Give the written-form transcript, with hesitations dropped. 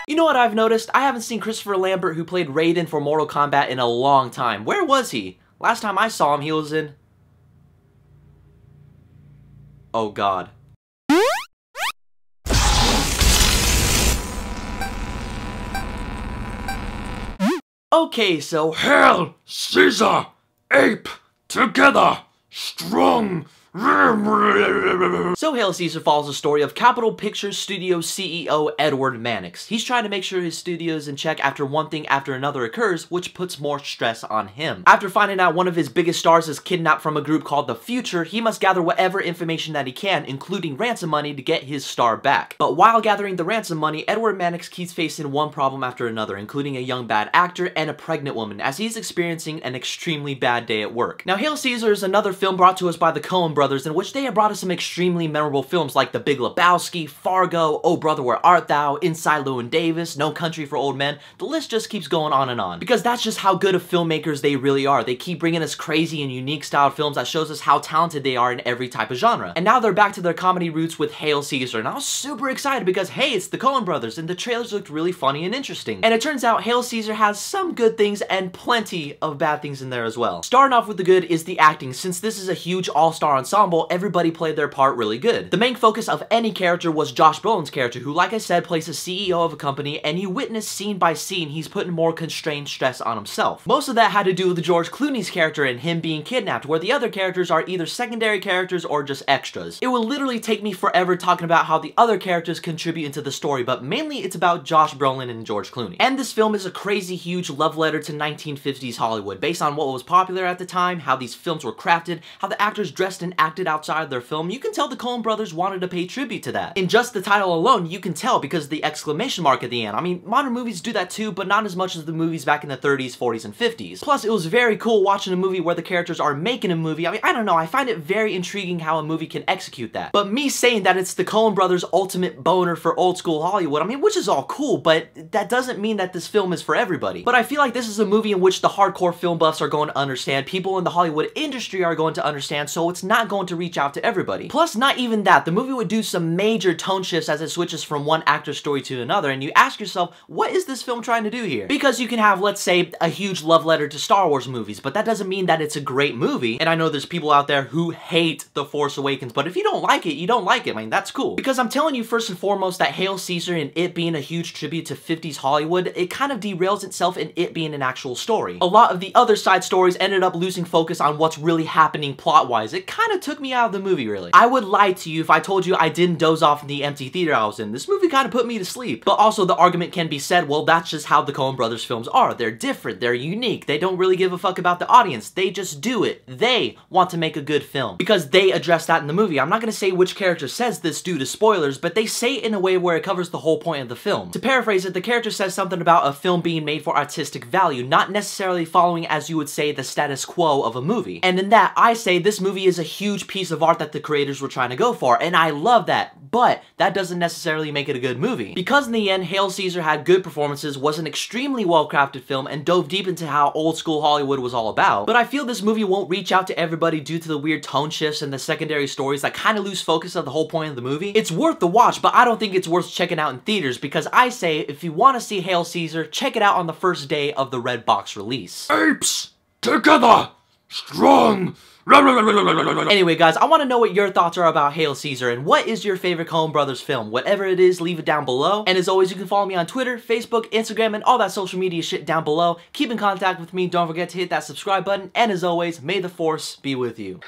You know what I've noticed? I haven't seen Christopher Lambert, who played Raiden for Mortal Kombat, in a long time. Where was he? Last time I saw him, he was in... Oh god. Okay, so Hail Caesar! Ape! Together! Strong! So Hail Caesar follows the story of Capitol Pictures Studios CEO Edward Mannix. He's trying to make sure his studio is in check after one thing after another occurs, which puts more stress on him. After finding out one of his biggest stars is kidnapped from a group called the Future, he must gather whatever information that he can, including ransom money, to get his star back. But while gathering the ransom money, Edward Mannix keeps facing one problem after another, including a young bad actor and a pregnant woman, as he's experiencing an extremely bad day at work. Now, Hail Caesar is another film brought to us by the Coen Brothers, in which they have brought us some extremely memorable films like The Big Lebowski, Fargo, Oh Brother Where Art Thou, Inside Llewyn Davis, No Country for Old Men. The list just keeps going on and on. Because that's just how good of filmmakers they really are. They keep bringing us crazy and unique styled films that shows us how talented they are in every type of genre. And now they're back to their comedy roots with Hail Caesar, and I was super excited because, hey, it's the Coen Brothers, and the trailers looked really funny and interesting. And it turns out Hail Caesar has some good things and plenty of bad things in there as well. Starting off with the good is the acting. Since this is a huge all-star ensemble, everybody played their part really good. The main focus of any character was Josh Brolin's character, who, like I said, plays the CEO of a company, and you witness scene by scene he's putting more constrained stress on himself. Most of that had to do with George Clooney's character and him being kidnapped, where the other characters are either secondary characters or just extras. It will literally take me forever talking about how the other characters contribute into the story, but mainly it's about Josh Brolin and George Clooney. And this film is a crazy huge love letter to 1950s Hollywood, based on what was popular at the time, how these films were crafted, how the actors dressed and acted outside of their film. You can tell the Coen Brothers wanted to pay tribute to that. In just the title alone, you can tell because of the exclamation mark at the end. I mean, modern movies do that too, but not as much as the movies back in the 30s, 40s, and 50s. Plus, it was very cool watching a movie where the characters are making a movie. I mean, I don't know, I find it very intriguing how a movie can execute that. But me saying that it's the Coen Brothers' ultimate boner for old school Hollywood, I mean, which is all cool, but that doesn't mean that this film is for everybody. But I feel like this is a movie in which the hardcore film buffs are going to understand, people in the Hollywood industry are going to understand, so it's not going to reach out to everybody. Plus, not even that, the movie would do some major tone shifts as it switches from one actor's story to another, and you ask yourself, what is this film trying to do here? Because you can have, let's say, a huge love letter to Star Wars movies, but that doesn't mean that it's a great movie. And I know there's people out there who hate The Force Awakens, but if you don't like it, you don't like it. I mean, that's cool. Because I'm telling you first and foremost that Hail Caesar and it being a huge tribute to 50s Hollywood, it kind of derails itself in it being an actual story. A lot of the other side stories ended up losing focus on what's really happening plot-wise. It kind of took me out of the movie, really. I would lie to you if I told you I didn't doze off in the empty theater I was in. This movie kind of put me to sleep. But also the argument can be said, well, that's just how the Coen Brothers films are. They're different, they're unique, they don't really give a fuck about the audience, they just do it. They want to make a good film. Because they address that in the movie. I'm not gonna say which character says this due to spoilers, but they say it in a way where it covers the whole point of the film. To paraphrase it, the character says something about a film being made for artistic value, not necessarily following, as you would say, the status quo of a movie. And in that, I say this movie is a huge piece of art that the creators were trying to go for, and I love that, but that doesn't necessarily make it a good movie. Because in the end, Hail Caesar had good performances, was an extremely well-crafted film, and dove deep into how old school Hollywood was all about, but I feel this movie won't reach out to everybody due to the weird tone shifts and the secondary stories that kind of lose focus of the whole point of the movie. It's worth the watch, but I don't think it's worth checking out in theaters, because I say, if you want to see Hail Caesar, check it out on the first day of the Red Box release. Apes! Together! Strong! Anyway guys, I want to know what your thoughts are about Hail Caesar, and what is your favorite Coen Brothers film? Whatever it is, leave it down below. And as always, you can follow me on Twitter, Facebook, Instagram, and all that social media shit down below. Keep in contact with me, don't forget to hit that subscribe button, and as always, may the Force be with you.